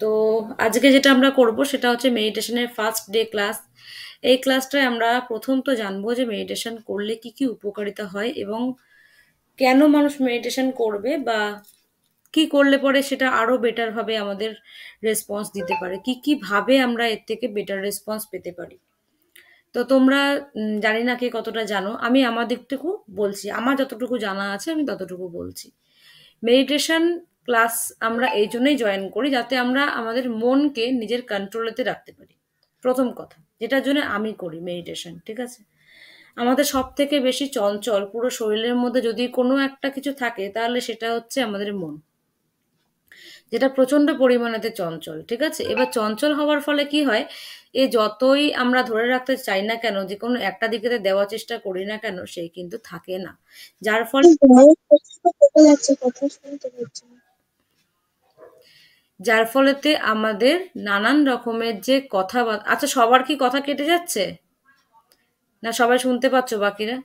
তো আজকে যেটা আমরা করব সেটা হচ্ছে মেডিটেশনের ফার্স্ট ডে ক্লাস। এই ক্লাসটায় আমরা প্রথম তো জানবো যে মেডিটেশন করলে কি কি উপকারিতা হয় এবং কেন মানুষ মেডিটেশন করবে, বা কি করলে পরে সেটা আরো বেটার ভাবে আমাদের রেসপন্স দিতে পারে, কি কি ভাবে আমরা এর থেকে বেটার রেসপন্স পেতে পারি। তো তোমরা জানি না কে কতটা জানো, আমি আমার দিক থেকে বলছি, আমার যতটুকু জানা আছে আমি ততটুকু বলছি। মেডিটেশন ক্লাস আমরা এই জন্যই জয়েন করি যাতে আমরা আমাদের মনকে নিজের কন্ট্রোলেতে রাখতে পারি। প্রথম কথা, যেটার জন্য আমি করি মেডিটেশন, ঠিক আছে? আমাদের সব থেকে বেশি চঞ্চল পুরো শরীরের মধ্যে যদি কোনো একটা কিছু থাকে তাহলে সেটা হচ্ছে আমাদের মন, যেটা প্রচন্ড পরিমাণেতে চঞ্চল, ঠিক আছে? এবার চঞ্চল হওয়ার ফলে কি হয়, এ যতই আমরা ধরে রাখতে চাই না কেন, যে কোনো একটা দিকে দেওয়ার চেষ্টা করি না কেন, সে কিন্তু থাকে না। যার ফলে ফলেতে আমাদের নানান রকমের যে কথাবার্তা, আচ্ছা সবার কি কথা কেটে যাচ্ছে, না সবাই শুনতে পাচ্ছ বাকিরা?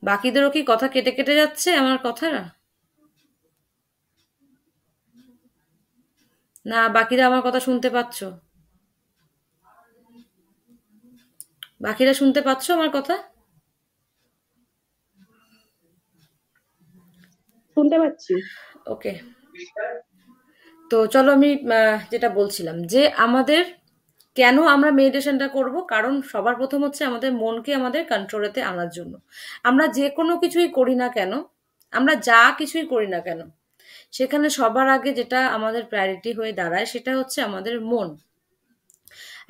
বাকিদেরও কি কথা কেটে কেটে যাচ্ছে আমার কথাটা, না বাকিরা আমার কথা শুনতে পাচ্ছ? বাকিরা শুনতে পাচ্ছ আমার কথা? শুনতে পাচ্ছি। ওকে। তো চলো আমি যেটা বলছিলাম যে আমাদের কেন আমরা মেডিটেশনটা করব, কারণ সবার প্রথম হচ্ছে আমাদের মনকে আমাদের কন্ট্রোলেতে আনার জন্য। আমরা যে কোনো কিছুই করি না কেন, আমরা যা কিছুই করি না কেন, সেখানে সবার আগে যেটা আমাদের প্রায়োরিটি হয়ে দাঁড়ায় সেটা হচ্ছে আমাদের মন।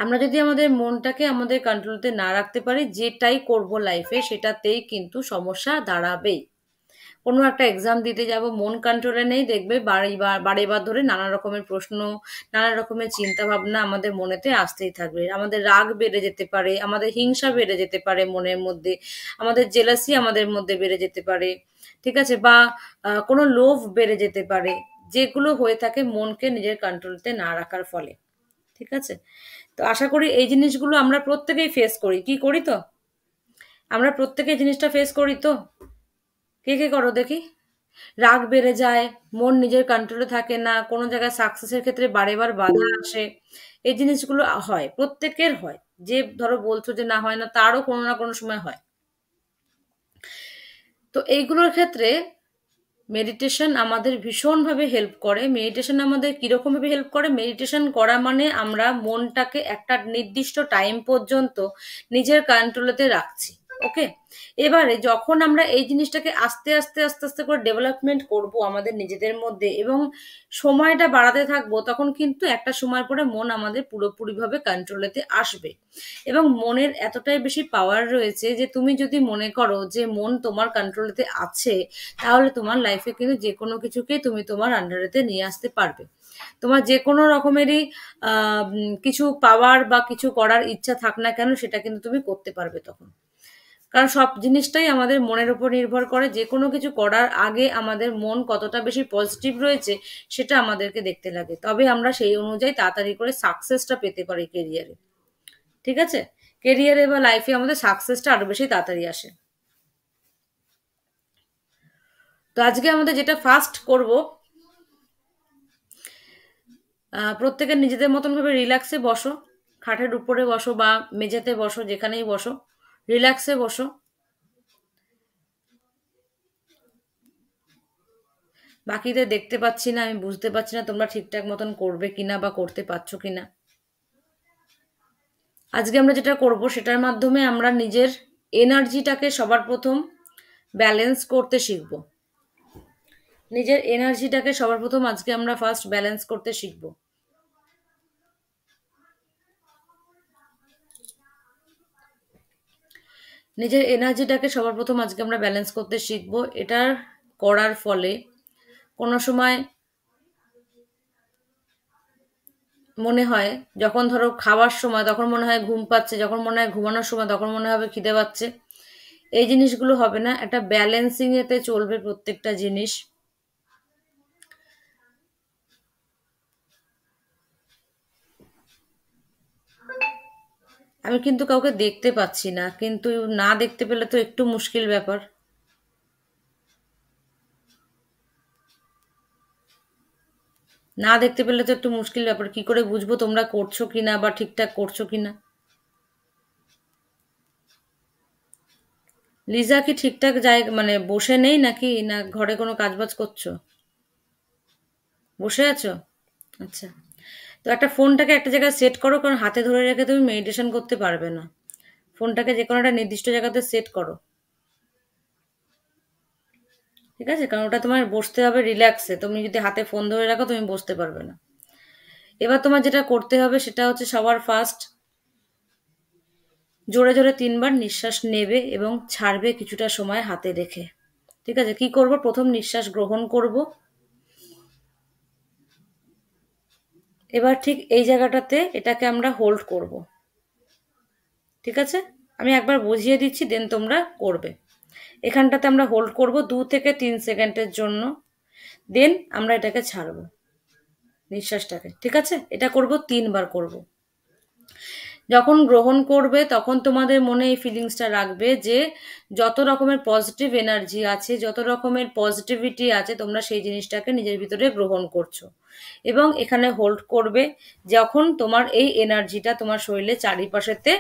আমরা যদি আমাদের মনটাকে আমাদের কন্ট্রোলতে না রাখতে পারি, যেটাই করব লাইফে সেটাতেই কিন্তু সমস্যা দাঁড়াবেই। কোনো একটা এক্সাম দিতে যাব, মন কন্ট্রোলে নেই, দেখবে বারে বার ধরে নানা রকমের প্রশ্ন, নানা রকমের চিন্তা ভাবনা আমাদের মনেতে আসতেই থাকবে। আমাদের রাগ বেড়ে যেতে পারে, আমাদের হিংসা বেড়ে যেতে পারে মনের মধ্যে, আমাদের জেলাসি আমাদের মধ্যে বেড়ে যেতে পারে, ঠিক আছে? বা কোনো লোভ বেড়ে যেতে পারে, যেগুলো হয়ে থাকে মনকে নিজের কন্ট্রোলতে না রাখার ফলে, ঠিক আছে? তো আশা করি এই জিনিসগুলো আমরা প্রত্যেকেই ফেস করি, কি করি তো? আমরা প্রত্যেকে এই জিনিসটা ফেস করি তো? কে কে করো দেখি? রাগ বেড়ে যায়, মন নিজের কন্ট্রোলে থাকে না, কোনো জায়গায় সাকসেসের ক্ষেত্রে বারেবার বাধা আসে। এই জিনিসগুলো হয়, প্রত্যেকের হয়। যে ধরো বলছো যে না হয় না, তারও কোনো না কোনো সময় হয়। তো এইগুলোর ক্ষেত্রে মেডিটেশন আমাদের ভীষণভাবে হেল্প করে। মেডিটেশন আমাদের কিরকম ভাবে হেল্প করে, মেডিটেশন করা মানে আমরা মনটাকে একটা নির্দিষ্ট টাইম পর্যন্ত নিজের কন্ট্রোলেতে রাখছি। ওকে, এবারে যখন আমরা এই জিনিসটাকে আস্তে আস্তে আস্তে আস্তে করে ডেভেলপমেন্ট করব আমাদের নিজেদের মধ্যে এবং সময়টা বাড়াতে থাকবো, তখন কিন্তু একটা সময় পরে মন আমাদের পুরোপুরিভাবে কন্ট্রোলেতে আসবে। এবং মনের এতটাই বেশি পাওয়ার রয়েছে যে তুমি যদি মনে করো যে মন তোমার কন্ট্রোলেতে আছে, তাহলে তোমার লাইফে কিন্তু যে কোনো কিছুকে তুমি তোমার আন্ডারেতে নিয়ে আসতে পারবে। তোমার যে কোনো রকমেরই কিছু পাওয়ার বা কিছু করার ইচ্ছা থাক না কেন, সেটা কিন্তু তুমি করতে পারবে তখন। কারণ সব জিনিসটাই আমাদের মনের উপর নির্ভর করে। যে কোনো কিছু করার আগে আমাদের মন কতটা বেশি পজিটিভ রয়েছে সেটা আমাদেরকে দেখতে লাগে, তবে আমরা সেই অনুযায়ী তাড়াতাড়ি করে সাকসেসটা পেতে পারি কেরিয়ারে, ঠিক আছে? কেরিয়ারে বা লাইফে আমাদের সাকসেসটা আরো বেশি তাড়াতাড়ি আসে। তো আজকে আমাদের যেটা ফার্স্ট করব, প্রত্যেকের নিজেদের মতন ভাবে রিল্যাক্সে বসো। খাটের উপরে বসো বা মেঝেতে বসো, যেখানেই বসো, রিল্যাক্সে বসো। বাকিদের দেখতে পাচ্ছি না, আমি বুঝতে পারছি না তোমরা ঠিকঠাক মতন করবে কিনা বা করতে পারছো কিনা। আজকে আমরা যেটা করব সেটার মাধ্যমে আমরা নিজের এনার্জিটাকে সবার প্রথম ব্যালেন্স করতে শিখব। নিজের এনার্জিটাকে সবার প্রথম আজকে আমরা ফার্স্ট ব্যালেন্স করতে শিখব। নিজের এনার্জিটাকে সবার প্রথম আজকে আমরা ব্যালেন্স করতে শিখব। এটার করার ফলে কোনো সময় মনে হয়, যখন ধরো খাওয়ার সময় তখন মনে হয় ঘুম পাচ্ছে, যখন মনে হয় ঘুমানোর সময় তখন মনে হবে খিদে পাচ্ছে, এই জিনিসগুলো হবে না। একটা ব্যালেন্সিং এতে চলবে প্রত্যেকটা জিনিস। আমি কিন্তু কাউকে দেখতে পাচ্ছি না, কিন্তু না দেখতে পেলে তো একটু মুশকিল ব্যাপার। না দেখতে পেলে তো একটু মুশকিল ব্যাপার, কি করে বুঝবো তোমরা করছো কিনা বা ঠিকঠাক করছো কিনা? লিজা কি ঠিকঠাক জায়গা মানে বসে নেই নাকি, না ঘরে কোনো কাজবাজ করছো? বসে আছো? আচ্ছা। তো একটা ফোনটাকে একটা জায়গায় সেট করো, কারণ হাতে ধরে রেখে তুমি মেডিটেশন করতে পারবে না। ফোনটাকে যে কোনো একটা নির্দিষ্ট জায়গাতে সেট করো। ঠিক আছে, কারণ ওটা তোমার বসতে হবে রিল্যাক্সে, তুমি যদি হাতে ফোন ধরে রাখো তুমি বসতে পারবে না। এবার তোমার যেটা করতে হবে সেটা হচ্ছে সবার ফার্স্ট জোরে জোরে 3 বার নিঃশ্বাস নেবে এবং ছাড়বে কিছুটা সময় হাতে রেখে। ঠিক আছে, কি করব, প্রথম নিঃশ্বাস গ্রহণ করব। এবার ঠিক এই জায়গাটাতে এটাকে আমরা হোল্ড করব। ঠিক আছে, আমি একবার বুঝিয়ে দিচ্ছি, দেন তোমরা করবে। এখানটাতে আমরা হোল্ড করব 2 থেকে 3 সেকেন্ডের জন্য, দেন আমরা এটাকে ছাড়বো নিঃশ্বাসটাকে। ঠিক আছে, এটা করব 3 বার করব। যখন গ্রহণ করবে তখন তোমাদের মনে এই ফিলিংসটা রাখবে যে যত রকমের পজিটিভ এনার্জি আছে, যত রকমের পজিটিভিটি আছে, তোমরা সেই জিনিসটাকে নিজের ভিতরে গ্রহণ করছো এবং এখানে হোল্ড করবে। যখন তোমার এই এনার্জিটা তোমার শরীরে চারিপাশেতে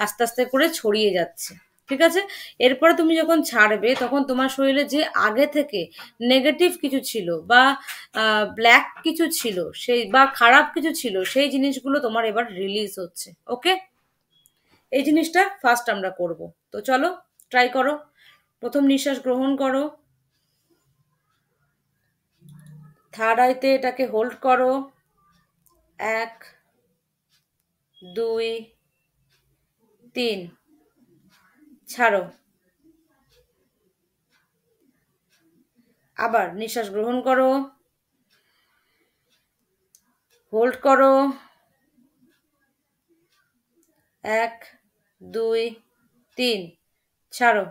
আস্তে আস্তে করে ছড়িয়ে যাচ্ছে, ঠিক আছে, এরপরে তুমি যখন ছাড়বে তখন তোমার শরীরে যে আগে থেকে নেগেটিভ কিছু ছিল বা ব্ল্যাক কিছু ছিল, সেই বা খারাপ কিছু ছিল, সেই জিনিসগুলো তোমার এবার রিলিজ হচ্ছে। ওকে, এই জিনিসটা ফার্স্ট আমরা করব। তো চলো ট্রাই করো। প্রথম নিঃশ্বাস গ্রহণ করো, থার্ড আইতে এটাকে হোল্ড করো, 1, 2, 3, ছাড়ো। আবার নিঃশ্বাস গ্রহণ করো, হোল্ড করো, 1, 2, 3, ছাড়ো।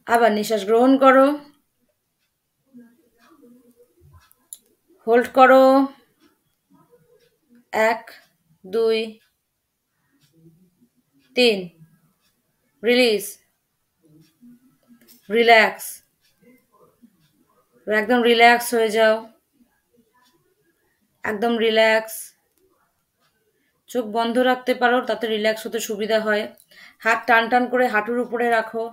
আবার নিঃশ্বাস গ্রহণ করো, হোল্ড করো, 1, 2, 3, রিলিজ, রিল্যাক্স, একদম রিল্যাক্স হয়ে যাও, একদম রিল্যাক্স। চোখ বন্ধ রাখতে পারো, তাতে রিল্যাক্স হতে সুবিধা হয়। হাত টান টান করে হাঁটুর উপরে রাখো,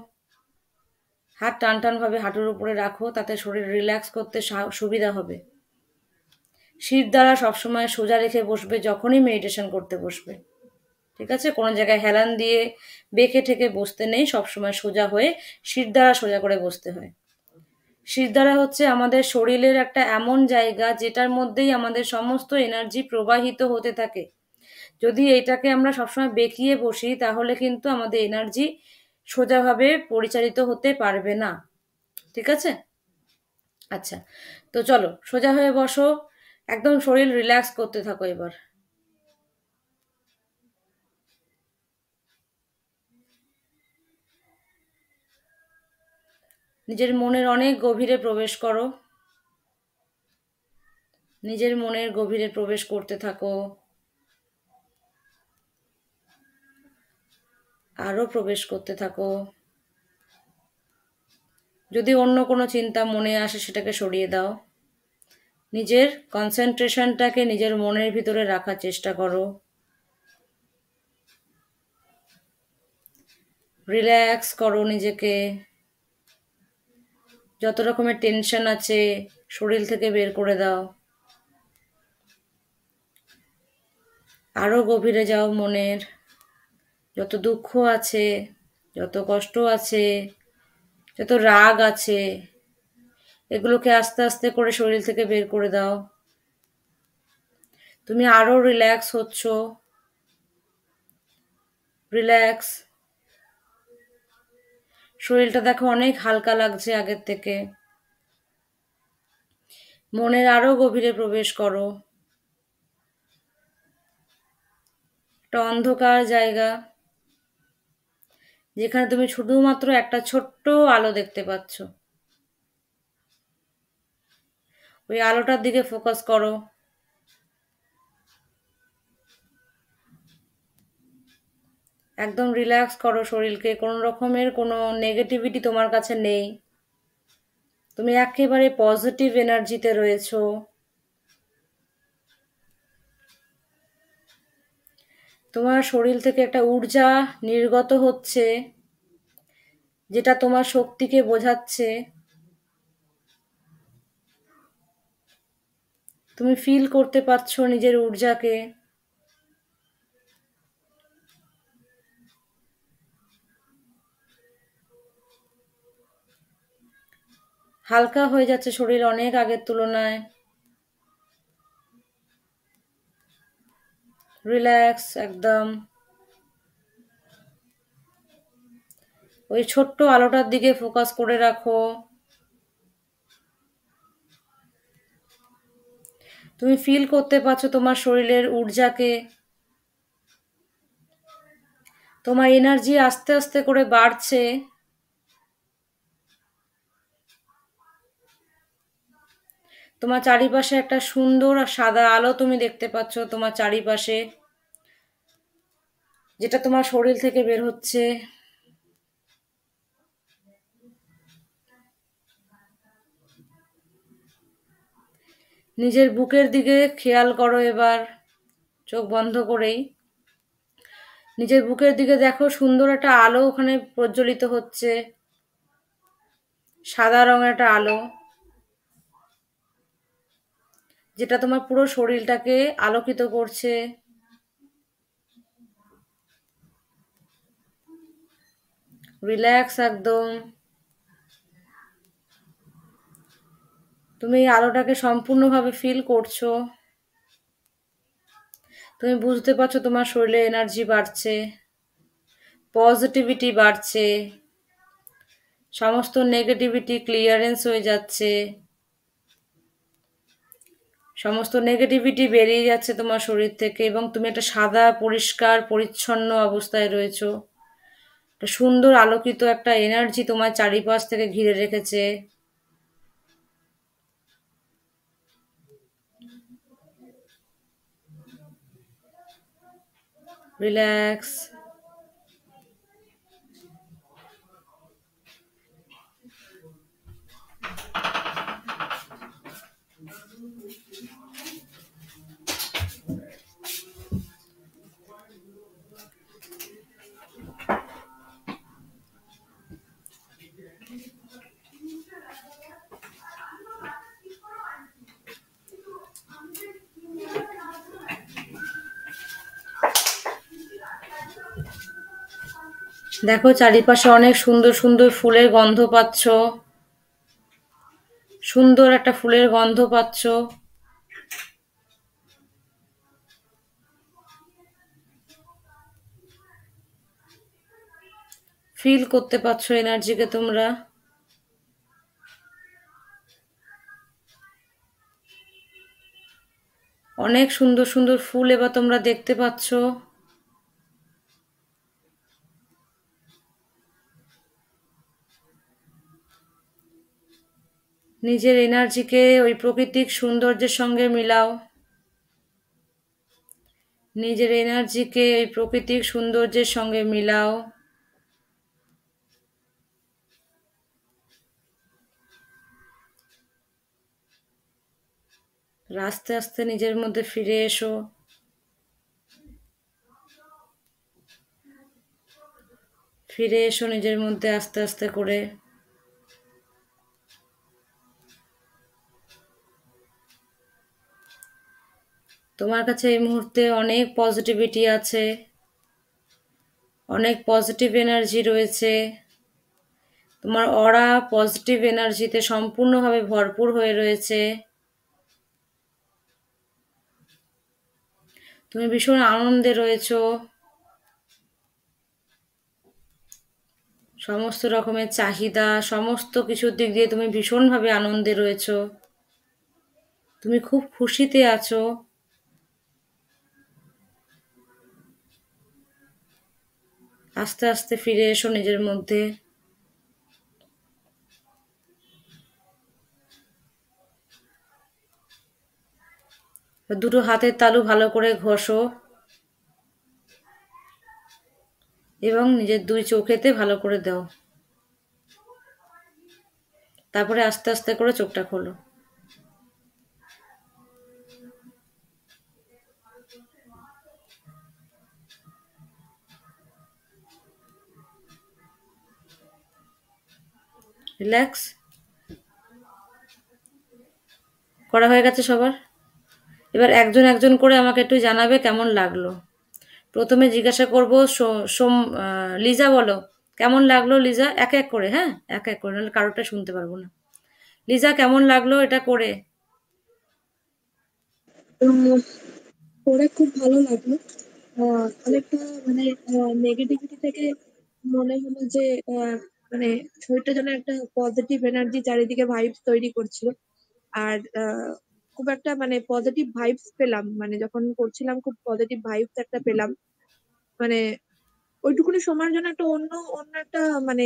হাত টান টান ভাবে হাঁটুর উপরে রাখো, তাতে শরীর রিল্যাক্স করতে সুবিধা হবে। শির দ্বারা সবসময় সোজা রেখে বসবে যখনই মেডিটেশন করতে বসবে। ঠিক আছে, কোনো জায়গায় হেলান দিয়ে বেঁকে ঠেকে বসতে নেই, সবসময় সোজা হয়ে শির দ্বারা সোজা করে বসতে হয়। শিরদাঁড়া হচ্ছে আমাদের শরীরের একটা এমন জায়গা যেটার মধ্যেই আমাদের সমস্ত এনার্জি প্রবাহিত হতে থাকে। যদি এটাকে আমরা সবসময় বেঁকিয়ে বসি তাহলে কিন্তু আমাদের এনার্জি সোজাভাবে পরিচালিত হতে পারবে না। ঠিক আছে, আচ্ছা, তো চলো সোজা হয়ে বসো, একদম শরীর রিল্যাক্স করতে থাকো এবার। নিজের মনের অনেক গভীরে প্রবেশ করো, নিজের মনের গভীরে প্রবেশ করতে থাকো, আরো প্রবেশ করতে থাকো। যদি অন্য কোনো চিন্তা মনে আসে সেটাকে সরিয়ে দাও, নিজের কনসেন্ট্রেশনটাকে নিজের মনের ভিতরে রাখার চেষ্টা করো। রিল্যাক্স করো নিজেকে, যত রকমের টেনশন আছে শরীর থেকে বের করে দাও। আরো গভীরে যাও, মনের যত দুঃখ আছে, যত কষ্ট আছে, যত রাগ আছে, এগুলোকে আস্তে আস্তে করে শরীর থেকে বের করে দাও। তুমি আরো রিল্যাক্স হচ্ছ, রিল্যাক্স। শরীরটা দেখো অনেক হালকা লাগছে আগের থেকে। মনের আরো গভীরে প্রবেশ করো, একটা অন্ধকার জায়গা যেখানে তুমি শুধুমাত্র একটা ছোট্ট আলো দেখতে পাচ্ছ। ওই আলোটার দিকে ফোকাস করো, একদম রিল্যাক্স করো শরীরকে, কোনো রকমের কোনো নেগেটিভিটি তোমার কাছে নেই। তুমি একেবারে পজিটিভ এনার্জিতে রয়েছো। তোমার শরীর থেকে একটা ঊর্জা নির্গত হচ্ছে, যেটা তোমার শক্তিকে বোঝাচ্ছে। তুমি ফিল করতে পারছো নিজের ঊর্জাকে। হালকা হয়ে যাচ্ছে শরীর অনেক আগের তুলনায়। রিল্যাক্স একদম। ওই ছোট্ট আলোটার দিকে ফোকাস করে রাখো। তুমি ফিল করতে পারছো তোমার শরীরের ঊর্জাকে। তোমার এনার্জি আস্তে আস্তে করে বাড়ছে। তোমার চারিপাশে একটা সুন্দর আর সাদা আলো তুমি দেখতে পাচ্ছ তোমার চারিপাশে, যেটা তোমার শরীর থেকে বের হচ্ছে। নিজের বুকের দিকে খেয়াল করো এবার, চোখ বন্ধ করেই। নিজের বুকের দিকে দেখো, সুন্দর একটা আলো ওখানে প্রজ্বলিত হচ্ছে, সাদা রঙের একটা আলো, যেটা তোমার পুরো শরীরটাকে আলোকিত করছে। রিল্যাক্স একদম। তুমি এই আলোটাকে সম্পূর্ণভাবে ফিল করছো। তুমি বুঝতে পারছো তোমার শরীরে এনার্জি বাড়ছে, পজিটিভিটি বাড়ছে, সমস্ত নেগেটিভিটি ক্লিয়ারেন্স হয়ে যাচ্ছে, সমস্ত নেগেটিভিটি বেরিয়ে যাচ্ছে তোমার শরীর থেকে, এবং তুমি একটা সাদা পরিষ্কার পরিচ্ছন্ন অবস্থায় রয়েছো। একটা সুন্দর আলোকিত একটা এনার্জি তোমার চারিপাশ থেকে ঘিরে রেখেছে। রিল্যাক্স। দেখো চারিপাশে অনেক সুন্দর সুন্দর ফুলের গন্ধ পাচ্ছ, সুন্দর একটা ফুলের গন্ধ পাচ্ছ। ফিল করতে পারছো এনার্জিকে তোমরা। অনেক সুন্দর সুন্দর ফুল এবার তোমরা দেখতে পাচ্ছ। নিজের এনার্জিকে ওই প্রাকৃতিক সৌন্দর্যের সঙ্গে মিলাও। নিজের এনার্জিকে ওই প্রাকৃতিক সৌন্দর্যের সঙ্গে মিলাও। আস্তে আস্তে নিজের মধ্যে ফিরে এসো। ফিরে এসো নিজের মধ্যে আস্তে আস্তে করে। তোমার কাছে এই মুহূর্তে অনেক পজিটিভিটি আছে, অনেক পজিটিভ এনার্জি রয়েছে। তোমার অরা পজিটিভ এনার্জিতে সম্পূর্ণভাবে ভরপুর হয়ে রয়েছে। তুমি ভীষণ আনন্দে রয়েছো। সমস্ত রকমের চাহিদা, সমস্ত কিছুর দিক দিয়ে তুমি ভীষণভাবে আনন্দে রয়েছো। তুমি খুব খুশিতে আছো। আস্তে আস্তে ফিরে এসো নিজের মধ্যে। দুটো হাতের তালু ভালো করে ঘষো এবং নিজের দুই চোখেতে ভালো করে দাও। তারপরে আস্তে আস্তে করে চোখটা খোলো। রিল্যাক্স। করা হয়ে গেছে সবার? এবার একজন একজন করে আমাকে একটু জানাবে কেমন লাগলো। প্রথমে জিজ্ঞাসা করব লিজা, বলো কেমন লাগলো লিজা, এক এক করে, হ্যাঁ, এক এক করে, নাহলে কারোটা শুনতে পারবো না। লিজা, কেমন লাগলো এটা করে? উম, পড়ে খুব ভালো লাগলো। অনেকটা মানে নেগেটিভিটি থেকে মনে হলো যে মানে শরীরটা যেন একটা পজিটিভ এনার্জি চারিদিকে ভাইবস তৈরি করছিল। আর খুব একটা মানে পজিটিভ ভাইবস পেলাম, মানে যখন করছিলাম খুব পজিটিভ ভাইবস একটা পেলাম। মানে ওইটুকুনি সময়ের জন্য একটা অন্য অন্য একটা মানে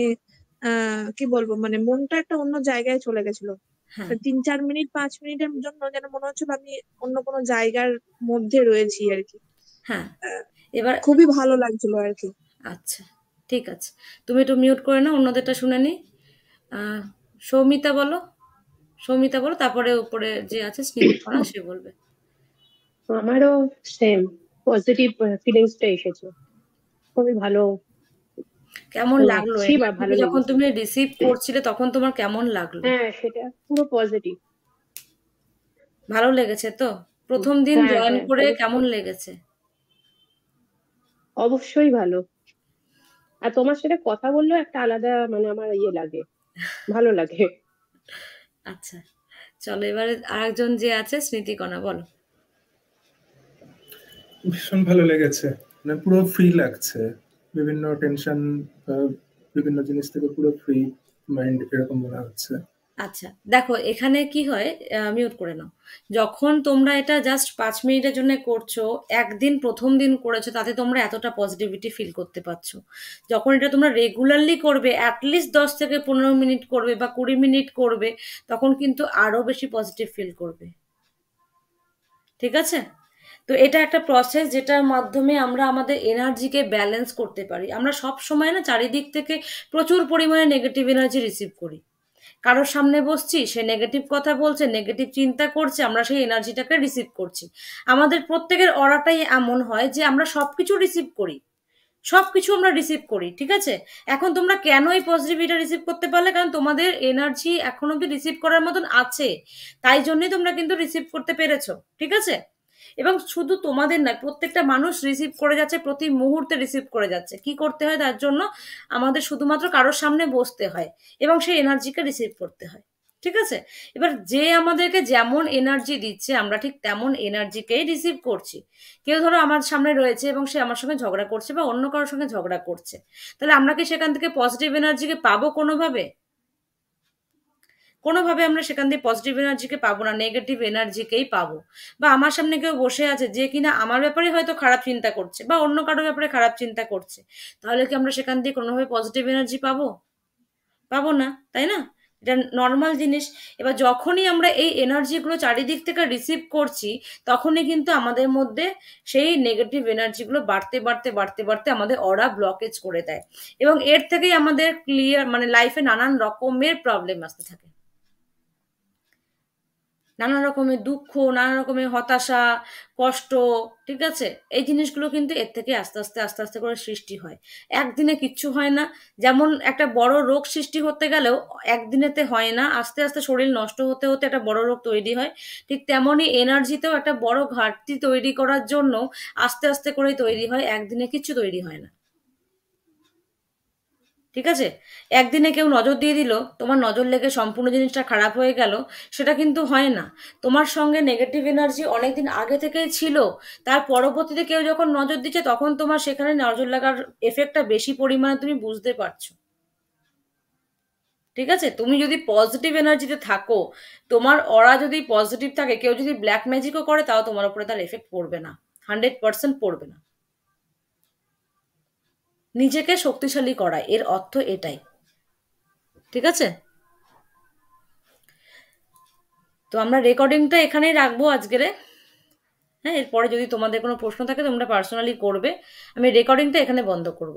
কি বলবো, মানে মনটা একটা অন্য জায়গায় চলে গেছিল। হ্যাঁ, 3-4 মিনিট 5 মিনিটের জন্য যেন মনে হচ্ছিল আমি অন্য কোনো জায়গার মধ্যে রয়েছি আর কি। হ্যাঁ। এবার খুবই ভালো লাগছিল আর কি। আচ্ছা, ঠিক আছে। তুমি একটু মিউট করে নাও, অন্যদেরটা শুনে নি। আহ, সৌমিতা বলো, সৌমিতা বলো, তারপরে উপরে যে আছে স্নিগ্ধকণা সে বলবে। আমারও সেম পজিটিভ ফিলিংসটা এসেছে। খুবই ভালো কেমন লাগলো লাগছি বা এনার্জিটা ভালো যখন লেগেছে। তুমি রিসিভ করছিলে তখন তোমার কেমন লাগলো? হ্যাঁ, সেটা পুরো পজিটিভ। ভালো লেগেছে তো? প্রথম দিন হ্যাঁ জয়েন হ্যাঁ, করে কেমন অবশ্যই। লেগেছে? অবশ্যই ভালো। আর তোমার সাথে কথা বললেও একটা আলাদা মানে আমার ইয়ে লাগে, ভালো লাগে। আচ্ছা, চলো এবারে আরেকজন যে আছে স্মৃতিকণা বলো। ভীষণ ভালো লেগেছে। মানে পুরো ফ্রি লাগছে। বিভিন্ন টেনশন, বিভিন্ন জিনিস থেকে পুরো ফ্রি মাইন্ড এরকম মনে হচ্ছে। আচ্ছা, দেখো এখানে কি হয়, মিউট করে নাও। যখন তোমরা এটা জাস্ট 5 মিনিটের জন্য করছো, একদিন প্রথম দিন করেছো, তাতে তোমরা এতটা পজিটিভিটি ফিল করতে পারছো। যখন এটা তোমরা রেগুলারলি করবে, অ্যাটলিস্ট 10 থেকে 15 মিনিট করবে বা 20 মিনিট করবে, তখন কিন্তু আরো বেশি পজিটিভ ফিল করবে। ঠিক আছে? তো এটা একটা প্রসেস যেটার মাধ্যমে আমরা আমাদের এনার্জিকে ব্যালেন্স করতে পারি। আমরা সব সময় না চারিদিক থেকে প্রচুর পরিমাণে নেগেটিভ এনার্জি রিসিভ করি। কারোর সামনে বসছি, সে নেগেটিভ কথা বলছে, নেগেটিভ চিন্তা করছে, আমরা সেই এনার্জিটাকে রিসিভ করছি। আমাদের প্রত্যেকের অরাটাই এমন হয় যে আমরা সবকিছু রিসিভ করি, সবকিছু আমরা রিসিভ করি। ঠিক আছে? এখন তোমরা কেন এই পজিটিভিটা রিসিভ করতে পারলে? কারণ তোমাদের এনার্জি এখন অব্দি রিসিভ করার মতন আছে, তাই জন্যই তোমরা কিন্তু রিসিভ করতে পেরেছো। ঠিক আছে? এবং শুধু তোমাদের নয়, প্রত্যেকটা মানুষ রিসিভ করে যাচ্ছে, প্রতি মুহূর্তে রিসিভ করে যাচ্ছে। কি করতে হয় তার জন্য? আমাদের শুধুমাত্র কারোর সামনে বসতে হয় এবং সেই এনার্জিকে রিসিভ করতে হয়। ঠিক আছে? এবার যে আমাদেরকে যেমন এনার্জি দিচ্ছে, আমরা ঠিক তেমন এনার্জিকেই রিসিভ করছি। কেউ ধরো আমার সামনে রয়েছে এবং সে আমার সঙ্গে ঝগড়া করছে বা অন্য কারোর সঙ্গে ঝগড়া করছে, তাহলে আমরা কি সেখান থেকে পজিটিভ এনার্জিকে পাবো কোনোভাবে? কোনোভাবে আমরা সেখান দিয়ে পজিটিভ এনার্জিকে পাবো না, নেগেটিভ এনার্জিকেই পাবো। বা আমার সামনে কেউ বসে আছে যে কিনা আমার ব্যাপারে হয়তো খারাপ চিন্তা করছে বা অন্য কারোর ব্যাপারে খারাপ চিন্তা করছে, তাহলে কি আমরা সেখান দিয়ে কোনোভাবে পজিটিভ এনার্জি পাবো? পাবো না, তাই না? এটা নর্মাল জিনিস। এবার যখনই আমরা এই এনার্জিগুলো চারিদিক থেকে রিসিভ করছি, তখনই কিন্তু আমাদের মধ্যে সেই নেগেটিভ এনার্জিগুলো বাড়তে বাড়তে বাড়তে বাড়তে আমাদের অরা ব্লকেজ করে দেয়। এবং এর থেকেই আমাদের ক্লিয়ার মানে লাইফে নানান রকমের প্রবলেম আসতে থাকে, নানা রকমের দুঃখ, নানা রকমের হতাশা, কষ্ট। ঠিক আছে? এই জিনিসগুলো কিন্তু এর থেকে আস্তে আস্তে আস্তে আস্তে করে সৃষ্টি হয়। একদিনে কিচ্ছু হয় না। যেমন একটা বড় রোগ সৃষ্টি হতে গেলেও একদিনেতে হয় না, আস্তে আস্তে শরীর নষ্ট হতে হতে একটা বড় রোগ তৈরি হয়। ঠিক তেমনই এনার্জিতেও একটা বড় ঘাটতি তৈরি করার জন্য আস্তে আস্তে করেই তৈরি হয়, একদিনে কিচ্ছু তৈরি হয় না। ঠিক আছে? একদিনে কেউ নজর দিয়ে দিল, তোমার নজর লেগে সম্পূর্ণ জিনিসটা খারাপ হয়ে গেল, সেটা কিন্তু হয় না। তোমার সঙ্গে নেগেটিভ এনার্জি অনেকদিন আগে থেকেই ছিল, তার পরবর্তীতে কেউ যখন নজর দিচ্ছে তখন তোমার সেখানে নজর লাগার এফেক্টটা বেশি পরিমাণে তুমি বুঝতে পারছো। ঠিক আছে? তুমি যদি পজিটিভ এনার্জিতে থাকো, তোমার অরা যদি পজিটিভ থাকে, কেউ যদি ব্ল্যাক ম্যাজিকও করে তাও তোমার উপরে তার এফেক্ট পড়বে না, 100% পড়বে না। নিজেকে শক্তিশালী করা, এর অর্থ এটাই। ঠিক আছে? তো আমরা রেকর্ডিংটা এখানেই রাখবো আজকেরে। হ্যাঁ, এরপরে যদি তোমাদের কোনো প্রশ্ন থাকে তোমরা পার্সোনালি করবে। আমি রেকর্ডিংটা এখানে বন্ধ করব।